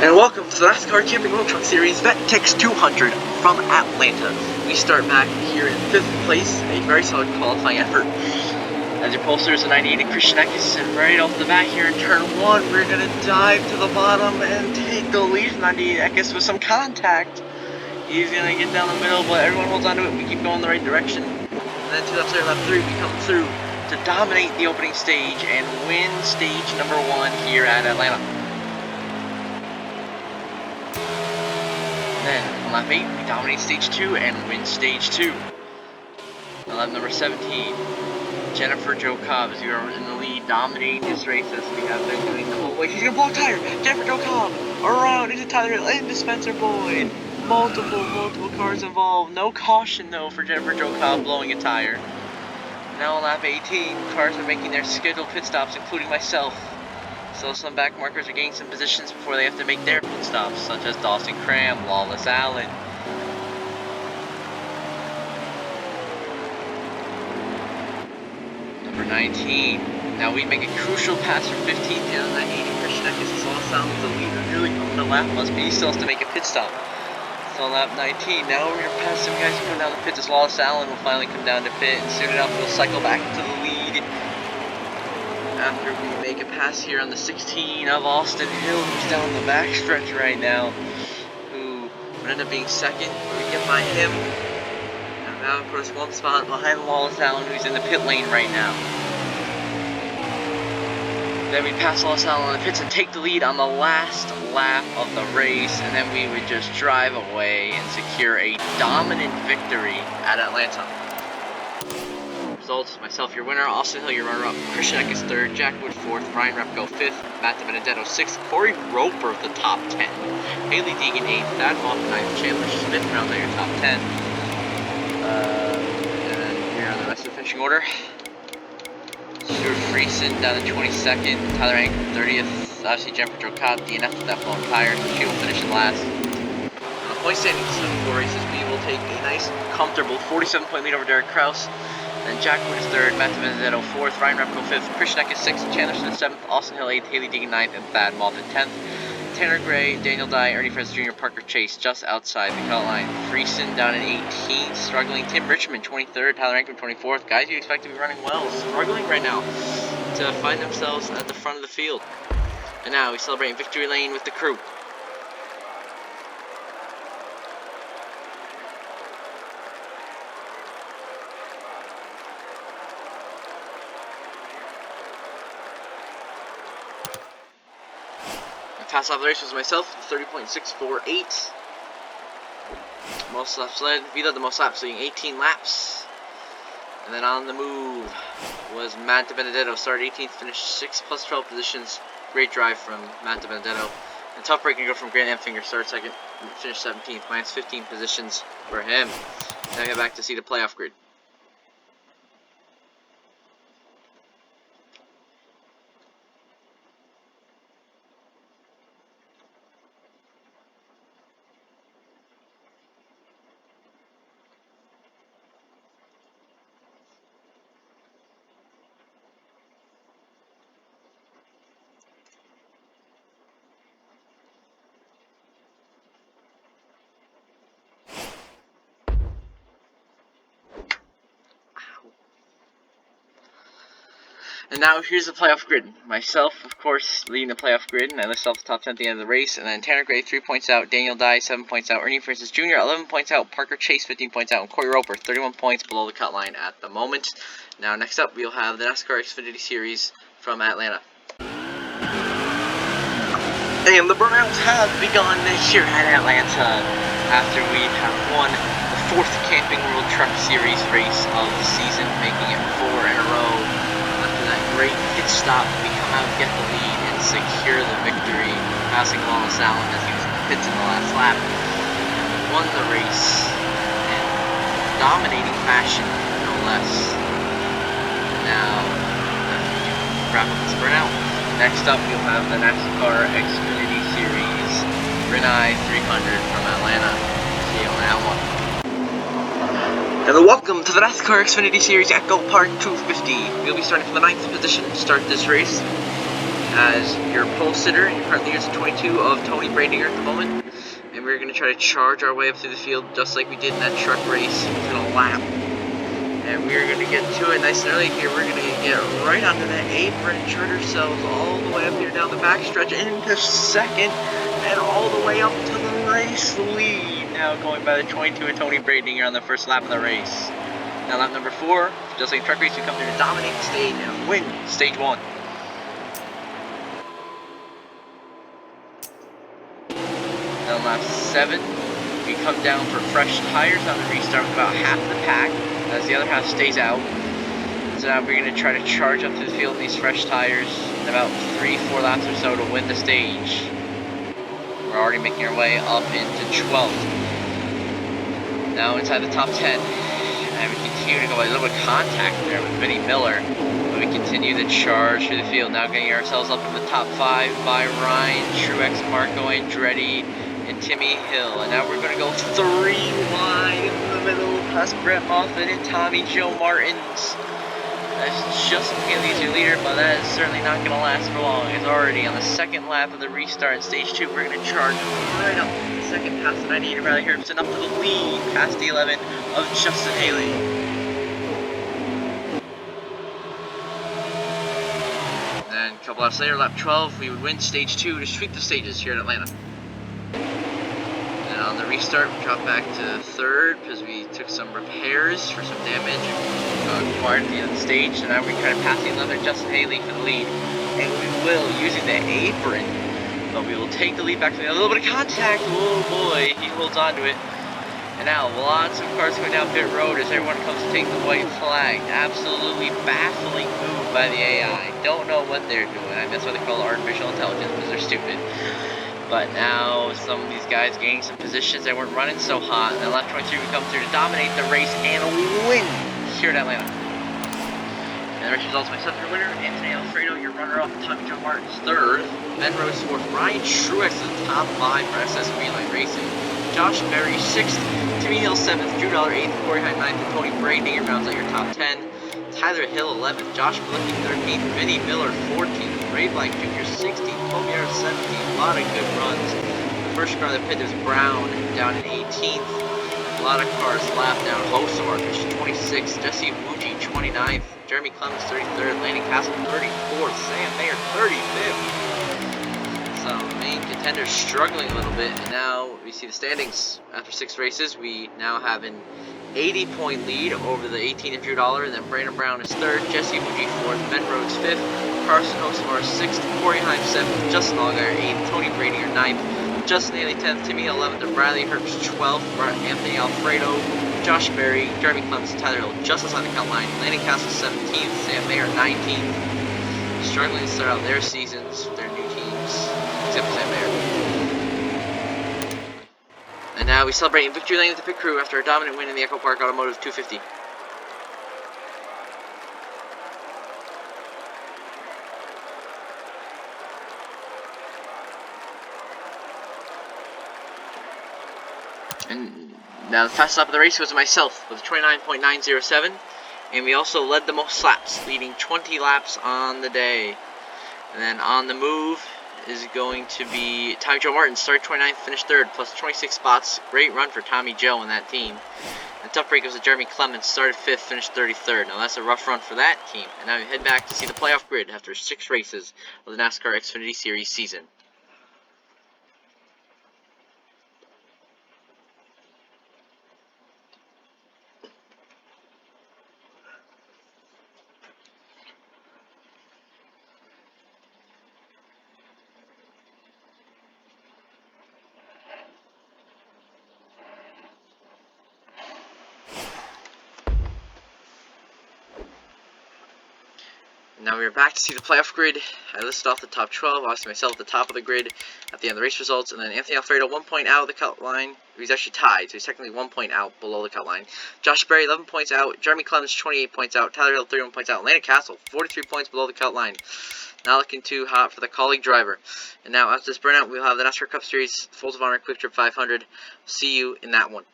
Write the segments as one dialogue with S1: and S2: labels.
S1: And welcome to the Nascar Camping World Truck Series VetTex 200 from Atlanta. We start back here in 5th place, a very solid qualifying effort. As your pollster is a 98 in Christian Eckes, and right off the bat here in turn 1, we're going to dive to the bottom and take the lead from 98 Eckes with some contact. He's going to get down the middle, but everyone holds on to it. We keep going in the right direction. And then to the upside lap 3, we come through to dominate the opening stage and win stage number 1 here at Atlanta. Then, on lap 8, we dominate stage 2 and win stage 2. On lap number 17, Jennifer Jo Cobb is in the lead, dominating this race as we have been doing the whole way. She's going to blow a tire! Jennifer Jo Cobb around into Tyler Hill and Spencer Boyd. Multiple cars involved. No caution, though, for Jennifer Jo Cobb blowing a tire. Now on lap 18, cars are making their scheduled pit stops, including myself. So some back markers are getting some positions before they have to make their pit stops, such as Dawson Cram, Lawless Allen. Number 19. Now we make a crucial pass from 15th down 98. Christian Eckes is Lawless Allen with the lead. Nearly on the lap must be. He still has to make a pit stop. So on lap 19. Now we're going to pass some guys who come down the pit as Lawless Allen will finally come down to pit, and soon enough we'll cycle back into the lead. After we make a pass here on the 16 of Austin Hill, who's down the backstretch right now, who would end up being second. We get by him, and that would put us one spot behind Lawless Allen, who's in the pit lane right now. Then we pass Lawless Allen on the pits and take the lead on the last lap of the race, and then we would just drive away and secure a dominant victory at Atlanta. Results: myself your winner, Austin Hill your runner-up, Christian Eckes 3rd, Jack Wood 4th, Ryan Repko 5th, Matt DiBenedetto 6th, Corey Roper the top 10, Haley Deegan 8th, Thad Moffat 9th, Chandler Smith rounds out your top 10. And then here on the rest of the finishing order: Stuart Friesen down to 22nd, Tyler Hank 30th, obviously Jennifer Jo Cobb DNF with that blown tire, so she will finish in last. On the point standings of 4 races, we will take a nice, comfortable 47-point lead over Derek Kraus. Then Jack Wood is 3rd, Matt DiBenedetto 4th, Ryan Repko 5th, Christian Eckes 6th, Chandler Smith 7th, Austin Hill 8th, Haley Deegan 9th, and Thad Moffat 10th. Tanner Gray, Daniel Dye, Ernie Francis Jr., Parker Chase just outside the cut line. Friesen down in 18th, struggling. Tim Richmond 23rd, Tyler Ankman 24th. Guys you expect to be running well, struggling right now to find themselves at the front of the field. And now we celebrate victory lane with the crew. Fast lap of the race was myself, 30.648. Most laps led, we led the most laps, leading 18 laps. And then on the move was Matt DiBenedetto, started 18th, finished 6 plus 12 positions. Great drive from Matt DiBenedetto. And tough break can go from Grant Empfinger, started 2nd, finished 17th, minus 15 positions for him. Now we get back to see the playoff grid. And now here's the playoff grid. Myself, of course, leading the playoff grid, and I list off the top 10 at the end of the race. And then Tanner Gray, 3 points out. Daniel Dye, 7 points out. Ernie Francis Jr., 11 points out. Parker Chase, 15 points out. And Corey Roper, 31 points below the cut line at the moment. Now, next up, we'll have the Nascar Xfinity Series from Atlanta. And the burnouts have begun here at Atlanta after we have won the 4th Camping World Truck Series race of the season, making it 4 in a row. After that great pit stop, we come out, get the lead, and secure the victory, passing Lawless Allen as he was in the pits in the last lap. Won the race in dominating fashion, no less. Now, wrap up this burnout. Next up, you'll have the Nascar Xfinity Series Renai 300 from Atlanta. See you on that one. And welcome to the Nascar Xfinity Series Echo Park 250. We'll be starting from the 9th position to start this race. as your pole sitter. Your current leader is 22 of Tony Bradinger at the moment. And we're going to try to charge our way up through the field just like we did in that truck race within a lap. And we're going to get to it nice and early here. We're going to get right onto that apron, turn ourselves all the way up here down the backstretch into second, and all the way up to the race lead. Now going by the 22 of Tony Bradinger on the first lap of the race. Now lap number 4, just like truck race, we come here to dominate the stage and win stage 1. Now lap 7, we come down for fresh tires on the restart with about half the pack, as the other half stays out. So now we're going to try to charge up to the field in these fresh tires in about 3-4 laps or so to win the stage. We're already making our way up into 12th. Now inside the top 10. And we continue to go by a little bit of contact there with Vinnie Miller. But we continue the charge through the field. Now getting ourselves up in the top 5 by Ryan, Truex, Marco Andretti, and Timmy Hill. And now we're going to go 3 wide in the middle past Brett Moffitt and Tommy Joe Martins. That's just Haley's your leader, but that is certainly not going to last for long. It's already on the second lap of the restart in stage 2. We're going to charge right up the second pass the 98 of Riley Herbst, up to the lead past the 11 of Justin Haley. And a couple laps later, lap 12, we would win stage 2 to sweep the stages here in Atlanta. And on the restart, we dropped back to 3rd because we took some repairs for some damage acquired at the end of the stage. So now we try to pass the 11 Justin Haley for the lead. And we will, using the apron. But we will take the lead back to the a little bit of contact. Oh boy, he holds on to it. And now lots of cars going down pit road as everyone comes to take the white flag. Absolutely baffling move by the AI. Don't know what they're doing. That's why they call it artificial intelligence, because they're stupid. But now some of these guys gaining some positions that weren't running so hot. And then lap 23 we come through to dominate the race and we win here in Atlanta. And the race results, myself your winner, Anthony Alfredo, your runner-up, Tommy Joe Martins 3rd, Ben Rose 4th, Ryan Truex in the top 5 for SS Greenlight Racing, Josh Berry 6th, Timmy Hill 7th, Drew Dollar 8th, Corey Hyde 9th, and Tony Bradinger rounds out your top 10. Tyler Hill 11th, Josh Malicki 13th, Vinnie Miller 14th, Ray Blank Jr. 16th, Toby Yard 17th, a lot of good runs. The first car of the pit was Brown down in 18th. A lot of cars lapped down. Host Marcus 26th, Jesse Wuji 29th, Jeremy Clemens 33rd, Landon Castle 34th, Sam Mayer 35th. So main contenders struggling a little bit, and now we see the standings. After 6 races, we now have an 80-point lead over the 18 of Drew Dollar, and then Brandon Brown is 3rd, Jesse Wuji 4th, Ben Rhodes 5th, Carson Hosemar 6th, Corey Heim 7th, Justin Allgaier 8th, Tony Bradinger 9th, Justin Haley 10th, Timmy Hill 11th, and Riley Herbst 12th, Anthony Alfredo, Josh Berry, Jeremy Clemens, Tyler Hill just outside the cut line, Landon Castle 17th, Sam Mayer 19th, struggling to start out their seasons, their new teams, except for Sam Mayer. And now we celebrate in victory lane with the pit crew after a dominant win in the Echo Park Automotive 250. And now the fastest lap of the race was myself with 29.907, and we also led the most laps, leading 20 laps on the day. And then on the move is going to be Tommy Joe Martin, started 29th, finished 3rd, plus 26 spots. Great run for Tommy Joe and that team. And tough break was to Jeremy Clemens, started 5th, finished 33rd. Now that's a rough run for that team. And now we head back to see the playoff grid after 6 races of the NASCAR Xfinity Series season. Now we are back to see the playoff grid. I listed off the top 12, obviously myself at the top of the grid at the end of the race results, and then Anthony Alfredo 1 point out of the cut line. He's actually tied, so he's technically 1 point out below the cut line. Josh Berry 11 points out, Jeremy Clemens 28 points out, Tyler Hill 31 points out, Landon Castle 43 points below the cut line. Not looking too hot for the colleague driver. And now after this burnout, we'll have the NASCAR Cup Series Folds of Honor Quick Trip 500. See you in that one.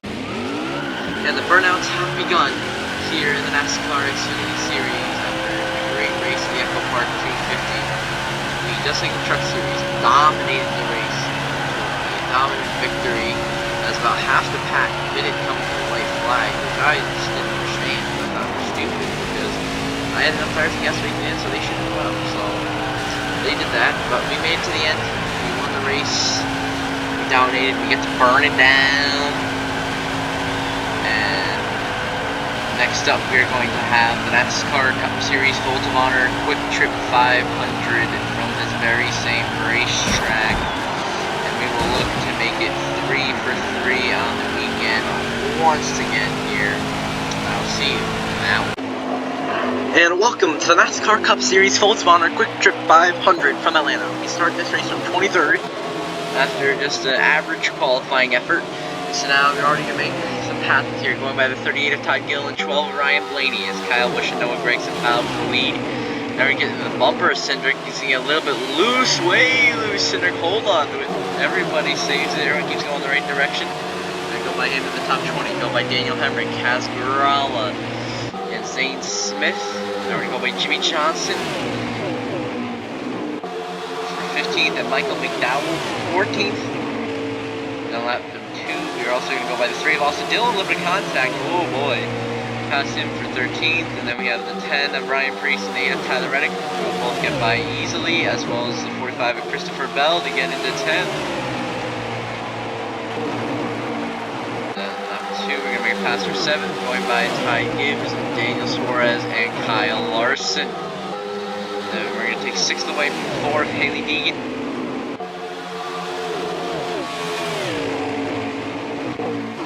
S1: And the burnouts have begun here in the NASCAR Xfinity Series after a great race in the Echo Park 250. just like the Truck Series, dominated the race. A dominant victory as about half the pack didn't come to the white flag, which I just didn't understand. I thought it was stupid because I had enough tires to gas weekend, so they shouldn't have won. So they did that, but we made it to the end. We won the race. We dominated. We get to burn it down. And next up, we're going to have the Nascar Cup Series Holds of Honor Quick Trip 500 from this very same racetrack. And we will look to make it 3 for 3 on the weekend once again here. I'll see you in that one. And welcome to the NASCAR Cup Series Full Honor Quick Trip 500 from Atlanta. We start this race from 23rd after just an average qualifying effort. So now we're already going to make some passes here, going by the 38 of Todd Gilliland, 12 of Ryan Blaney, as Kyle Busch and Noah Gragson battle for the lead. Now we're getting the bumper of Cindric. You see a little bit loose, way loose. Cindric, hold on to it. Everybody saves it. Everyone keeps going the right direction. They go by him in the top 20. Go by Daniel Hemrick, Kaz Grala, and Zane Smith. Now we're going to go by Jimmy Johnson for 15th, and Michael McDowell for 14th. Now lap 2, we're also going to go by the 3 of Austin Dillon. A little bit of contact. Oh boy. Pass him for 13th, and then we have the 10 of Ryan Preece and the 8 of Tyler Reddick, who will both get by easily, as well as the 45 of Christopher Bell to get into 10th. Then lap 2, we're going to make a pass for 7th, going by Ty Gibbs, Daniel Suarez, and Kyle Larson. Then we're going to take 6th away from 4 of Haley Deegan.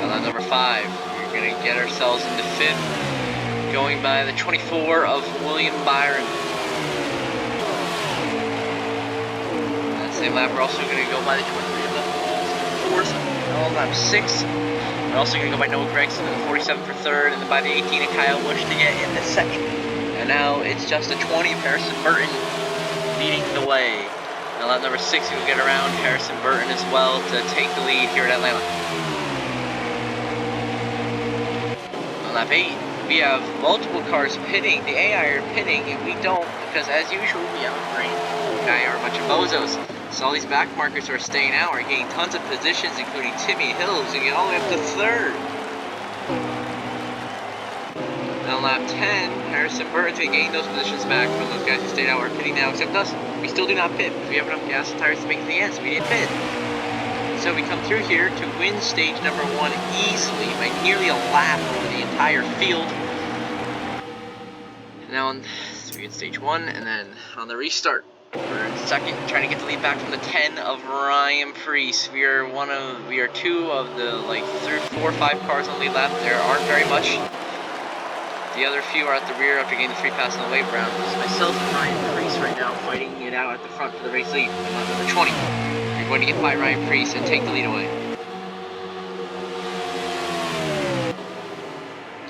S1: And on number 5. We're going to get ourselves into 5th, going by the 24 of William Byron. That same lap, we're also going to go by the 23 of the 4th, on lap 6. We're also going to go by Noah Gragson in the 47 for 3rd, and then by the 18 of Kyle Busch to get in the 2nd. And now it's just a 20 of Harrison Burton leading the way. Now lap number 6, we'll get around Harrison Burton as well to take the lead here at Atlanta. Lap 8, we have multiple cars pitting. The AI are pitting, and we don't, because as usual, we have a brain. The AI are a bunch of bozos. So all these back markers are staying out, are getting tons of positions, including Timmy Hills, and get all the way up to 3rd. Now lap 10, Harrison Burton's getting those positions back from those guys who stayed out. Are pitting now, except us. We still do not pit, because we have enough gas and tires to make it to the end, so we didn't pit. So we come through here to win stage number 1 easily by nearly a lap over the entire field. And now so we get stage 1, and then on the restart, we're in 2nd, trying to get the lead back from the 10 of Ryan Preece. We are 2 of the 3, 4, 5 cars on the lead lap. There aren't very much. The other few are at the rear after getting the 3 passes on the weight round. It's myself and Ryan Preece right now fighting it out at the front for the race lead. Number 20. Going to get by Ryan Preece and take the lead away.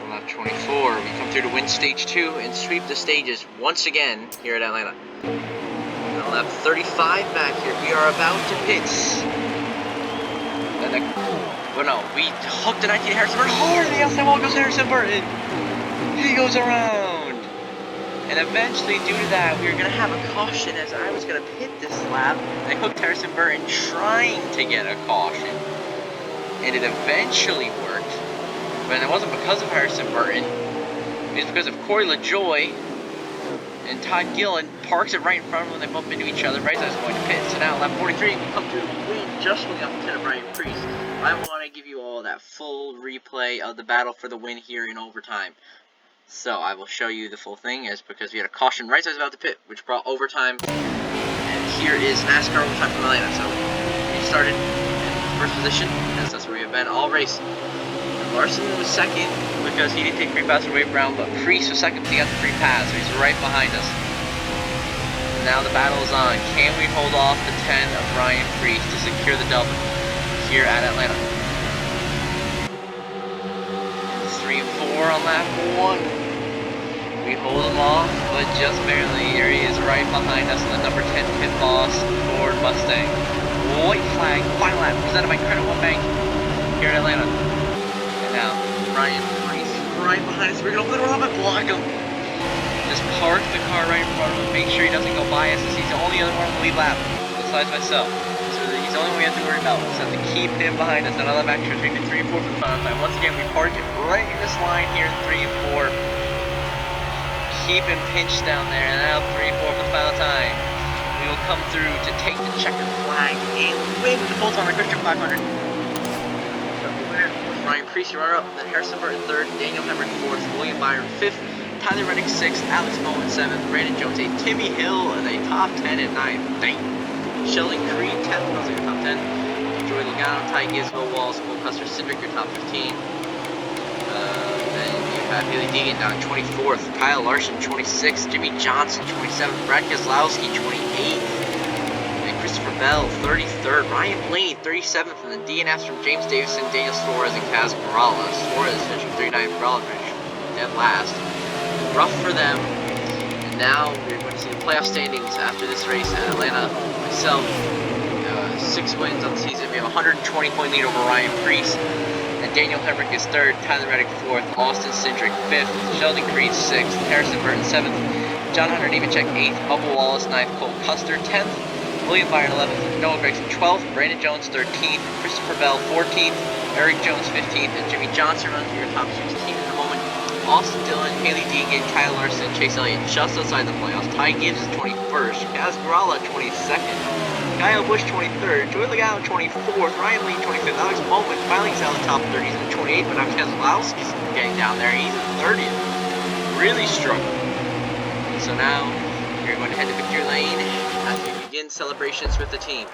S1: On lap 24, we come through to win stage 2 and sweep the stages once again here at Atlanta. On lap 35 back here, we are about to pit. We hooked the 19 Harrison Burton hard, and the outside wall goes to Harrison Burton. He goes around. And eventually, due to that, we were going to have a caution as I was going to pit this lap. I hooked Harrison Burton trying to get a caution. And it eventually worked. But it wasn't because of Harrison Burton. It was because of Corey LaJoy and Todd Gilliland parks it right in front of them when they bump into each other right as I was going to pit. So now, lap 43, we come through the win just with the opposite of Ryan Preece. I want to give you all that full replay of the battle for the win here in overtime. So I will show you the full thing, is because we had a caution right as I was about to pit, which brought overtime. And here is NASCAR overtime from Atlanta. So we started in first position, as that's where we have been all race. And Larson was 2nd because he didn't take 3 passes away from Brown, but Preece was 2nd because he got the 3 pass, so he's right behind us. And now the battle is on. Can we hold off the 10 of Ryan Preece to secure the double here at Atlanta? 3 and 4 on lap 1. We hold him off, but just barely. Here he is right behind us on the number 10 pit boss Ford Mustang. White flag, final lap, presented by Credit One Bank here in Atlanta. And now, Ryan Preece right behind us. We're going to open the roll up and block him. just park the car right in front of him, make sure he doesn't go by us, as he's the only other one on the lead lap, besides myself. So he's the only one we have to worry about. We just have to keep him behind us, not allow him extra between 3 and 4 for the final time. Once again, we park it right in this line here, 3 and 4. Keep him pinched down there, and now 3 and 4 for the final time. We will come through to take the checkered flag and win the full-time Christian 500. Ryan Preece, runner-up, then Harrison Burton 3rd, Daniel Hemrick 4th, William Byron 5th, Tyler Reddick 6th, Alex Bowman 7th, Brandon Jones 8th, Timmy Hill in a top 10 at 9th. Dang. Sheldon Creed 10th, was like a top 10. Joey Logano, Ty Gibbs, Will Walls, Cole Custer, Civic, your top 15. Then you have Haley Deegan down 24th, Kyle Larson 26th, Jimmy Johnson 27th, Brad Keselowski 28th. Christopher Bell, 33rd, Ryan Blaney, 37th, and then DNFs from James Davison, Daniel Suarez, and Kaz Grala. Suarez finishing 39th, Grala finishing dead last. Rough for them. And now we're going to see the playoff standings after this race at Atlanta. Myself, 6 wins on the season. We have a 120-point lead over Ryan Preece. And Daniel Hemrick is 3rd, Tyler Reddick 4th, Austin Cindric 5th, Sheldon Creed 6th, Harrison Burton 7th, John Hunter Nemechek 8th, Bubba Wallace 9th, Cole Custer 10th, William Byron 11th, Noah Gragson 12th, Brandon Jones 13th, Christopher Bell 14th, Eric Jones 15th, and Jimmy Johnson runs for your top 16 at the moment. Austin Dillon, Haley Deegan, Kyle Larson, Chase Elliott just outside the playoffs. Ty Gibbs is 21st, Kaz Grala 22nd, Kyle Busch 23rd, Joey Logano 24th, Ryan Lee 25th, Alex Bowman finally gets out of the top 30, he's in the 28th, but now Keselowski's getting down there, he's in 30th. Really struggling. So now we're going to head to victory lane as we begin celebrations with the team.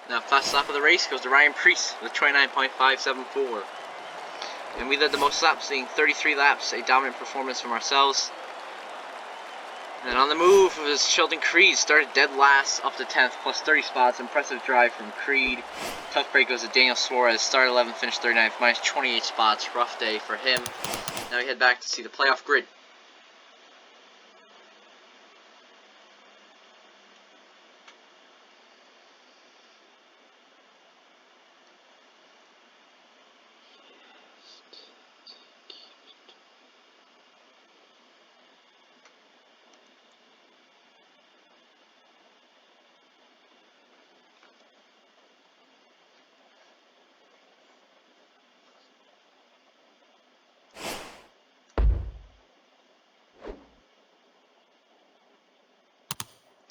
S1: Now, fast lap of the race goes to Ryan Preece with 29.574. And we led the most laps, seeing 33 laps, a dominant performance from ourselves. And on the move was Sheldon Creed, started dead last up to 10th, plus 30 spots. Impressive drive from Creed. Tough break goes to Daniel Suarez, started 11th, finished 39th, minus 28 spots. Rough day for him. Now we head back to see the playoff grid.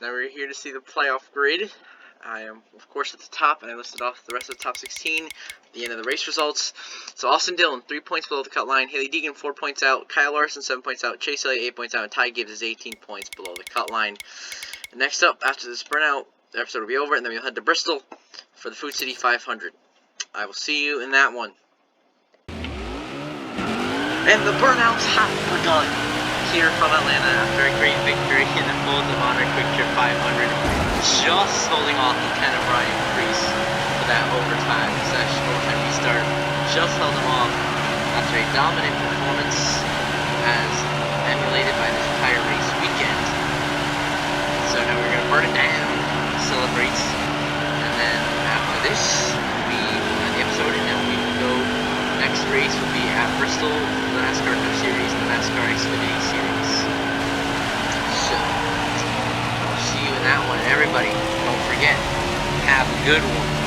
S1: Now we're here to see the playoff grid. I am, of course, at the top, and I listed off the rest of the top 16 at the end of the race results. So Austin Dillon, 3 points below the cut line. Haley Deegan, 4 points out. Kyle Larson, 7 points out. Chase Elliott, 8 points out. And Ty Gibbs is 18 points below the cut line. And next up, after this burnout, the episode will be over, and then we'll head to Bristol for the Food City 500. I will see you in that one. And the burnouts have begun here from Atlanta after a great victory in the Folds of Honor Quick Trip 500. Just holding off the 10 of Ryan Preece for that overtime session, overtime restart. Just held him off after a dominant performance as emulated by this entire race weekend. So now we're going to burn it down, celebrate, and then after this, we will end the episode, and then we will go. Next race will be at Bristol, the Nascar Cup Series, and the Nascar Xfinity Series. So, I'll see you in that one. And everybody, don't forget, have a good one.